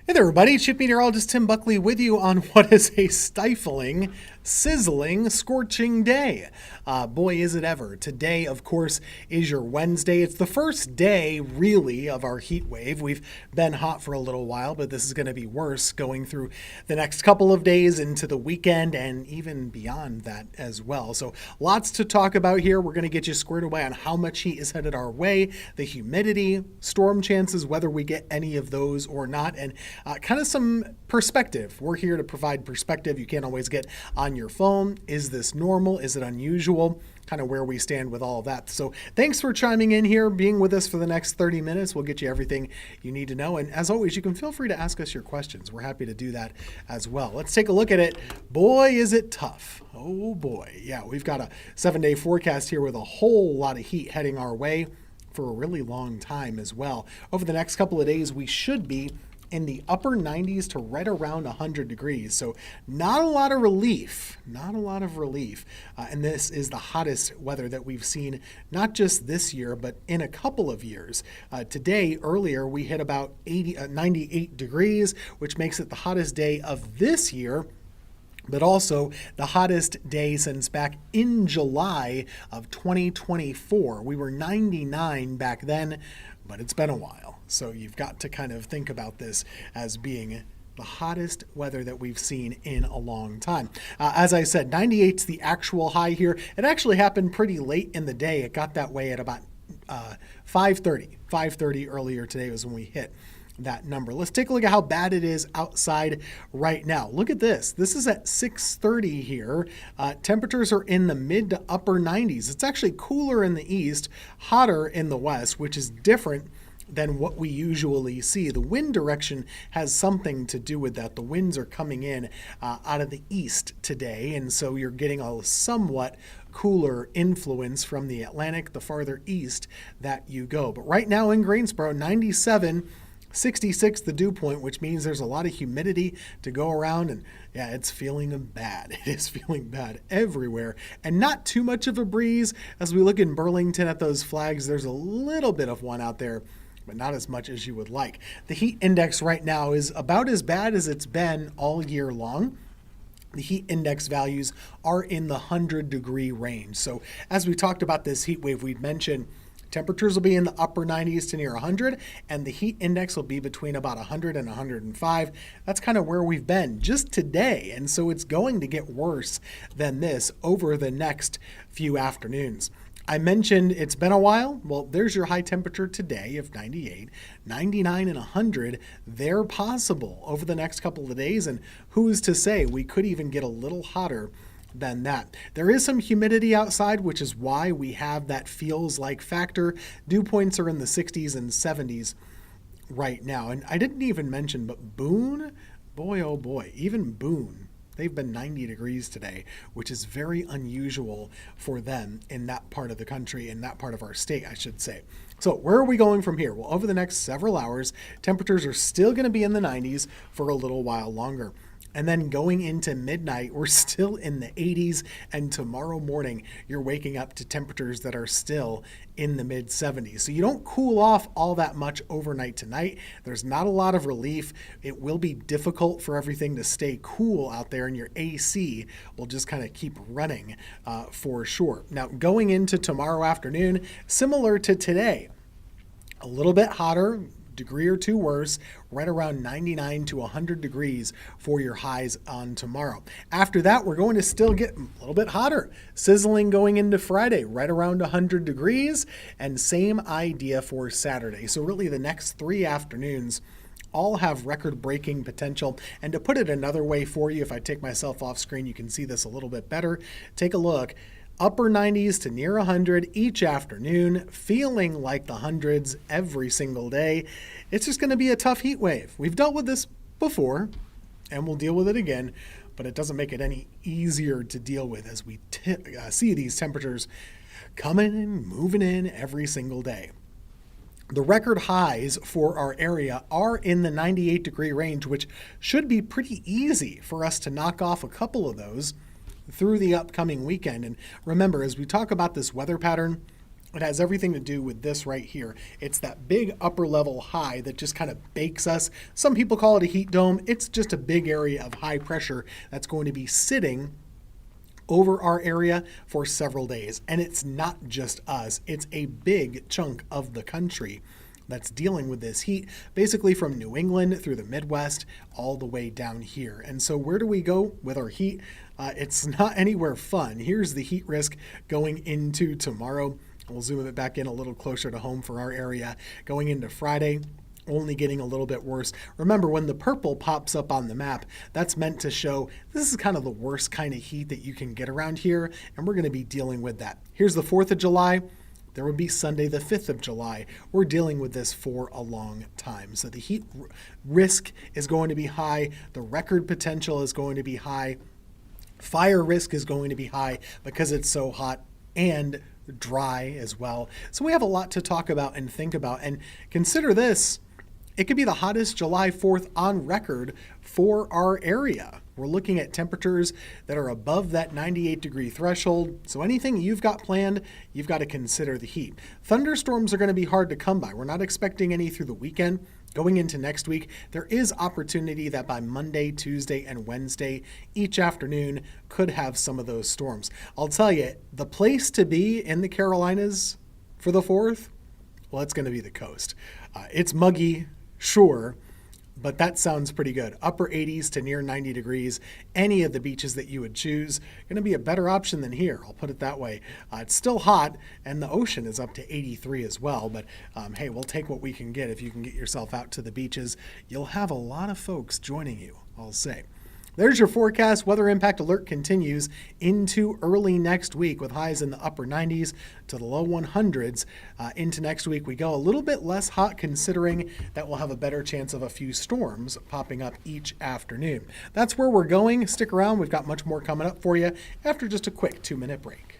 Hey there, everybody. Chief Meteorologist Tim Buckley with you on what is a stifling, sizzling, scorching day. Boy, is it ever. Today, of course, is your Wednesday. It's the first day, really, of our heat wave. We've been hot for a little while, but this is going to be worse going through the next couple of days into the weekend and even beyond that as well. So lots to talk about here. We're going to get you squared away on how much heat is headed our way, the humidity, storm chances, whether we get any of those or not, and kind of some perspective. We're here to provide perspective you can't always get on your phone. Is this normal? Is it unusual? Kind of where we stand with all of that. So thanks for chiming in here, being with us for the next 30 minutes. We'll get you everything you need to know. And as always, you can feel free to ask us your questions. We're happy to do that as well. Let's take a look at it. Boy, is it tough. Oh boy. Yeah, we've got a 7-day forecast here with a whole lot of heat heading our way for a really long time as well. Over the next couple of days, we should be in the upper 90s to right around 100 degrees. So not a lot of relief, and this is the hottest weather that we've seen, not just this year, but in a couple of years. Today, earlier, we hit about 98 degrees, which makes it the hottest day of this year, but also the hottest day since back in July of 2024. We were 99 back then, but it's been a while. So you've got to kind of think about this as being the hottest weather that we've seen in a long time. As I said, 98's the actual high here. It actually happened pretty late in the day. It got that way at about 5:30 earlier today was when we hit that number. Let's take a look at how bad it is outside right now. Look at this. This is at 6:30 here. Temperatures are in the mid to upper 90s. It's actually cooler in the east, hotter in the west, which is different than what we usually see. The wind direction has something to do with that. The winds are coming in out of the east today, and so you're getting a somewhat cooler influence from the Atlantic the farther east that you go. But right now in Greensboro, 97, 66 the dew point, which means there's a lot of humidity to go around, and yeah, it's feeling bad. It is feeling bad everywhere, and not too much of a breeze. As we look in Burlington at those flags, there's a little bit of one out there, but not as much as you would like. The heat index right now is about as bad as it's been all year long. The heat index values are in the 100-degree range. So as we talked about this heat wave, we'd mentioned temperatures will be in the upper 90s to near 100, and the heat index will be between about 100 and 105. That's kind of where we've been just today, and so it's going to get worse than this over the next few afternoons. I mentioned it's been a while. Well, there's your high temperature today of 98, 99, and 100. They're possible over the next couple of days, and who's to say we could even get a little hotter than that. There is some humidity outside, which is why we have that feels like factor. Dew points are in the 60s and 70s right now. And I didn't even mention, but Boone, boy, oh boy, even Boone, they've been 90 degrees today, which is very unusual for them in that part of the country, in that part of our state, I should say. So where are we going from here? Well, over the next several hours, temperatures are still going to be in the 90s for a little while longer. And then going into midnight, we're still in the 80s, and tomorrow morning, you're waking up to temperatures that are still in the mid 70s. So you don't cool off all that much overnight tonight. There's not a lot of relief. It will be difficult for everything to stay cool out there, and your AC will just kind of keep running for sure. Now, going into tomorrow afternoon, similar to today, a little bit hotter, degree or two worse, right around 99 to 100 degrees for your highs on tomorrow. After that, we're going to still get a little bit hotter, sizzling going into Friday, right around 100 degrees, and same idea for Saturday. So really the next 3 afternoons all have record-breaking potential. And to put it another way for you, if I take myself off screen, you can see this a little bit better. Take a look. Upper 90s to near 100 each afternoon, feeling like the hundreds every single day. It's just going to be a tough heat wave. We've dealt with this before, and we'll deal with it again, but it doesn't make it any easier to deal with as we see these temperatures coming and moving in every single day. The record highs for our area are in the 98-degree range, which should be pretty easy for us to knock off a couple of those through the upcoming weekend. And remember, as we talk about this weather pattern, It has everything to do with this right here. It's that big upper level high that just kind of bakes us. Some people call it a heat dome. It's just a big area of high pressure that's going to be sitting over our area for several days. And it's not just us, it's a big chunk of the country that's dealing with this heat, basically from New England through the Midwest all the way down here. And so where do we go with our heat? It's not anywhere fun. Here's the heat risk going into tomorrow. We'll zoom it back in a little closer to home for our area. Going into Friday, only getting a little bit worse. Remember, when the purple pops up on the map, that's meant to show this is kind of the worst kind of heat that you can get around here, and we're going to be dealing with that. Here's the 4th of July. There would be Sunday the 5th of July. We're dealing with this for a long time. So the heat risk is going to be high. The record potential is going to be high. Fire risk is going to be high because it's so hot and dry as well. So we have a lot to talk about and think about. And consider this, it could be the hottest July 4th on record for our area. We're looking at temperatures that are above that 98-degree threshold. So anything you've got planned, you've got to consider the heat. Thunderstorms are going to be hard to come by. We're not expecting any through the weekend. Going into next week, there is opportunity that by Monday, Tuesday, and Wednesday, each afternoon could have some of those storms. I'll tell you, the place to be in the Carolinas for the 4th, well, it's going to be the coast. It's muggy, sure, but that sounds pretty good. Upper 80s to near 90 degrees. Any of the beaches that you would choose, going to be a better option than here. I'll put it that way. It's still hot, and the ocean is up to 83 as well. But hey, we'll take what we can get. If you can get yourself out to the beaches, you'll have a lot of folks joining you, I'll say. There's your forecast. Weather impact alert continues into early next week with highs in the upper 90s to the low 100s. Into next week, we go a little bit less hot considering that we'll have a better chance of a few storms popping up each afternoon. That's where we're going. Stick around. We've got much more coming up for you after just a quick 2-minute break.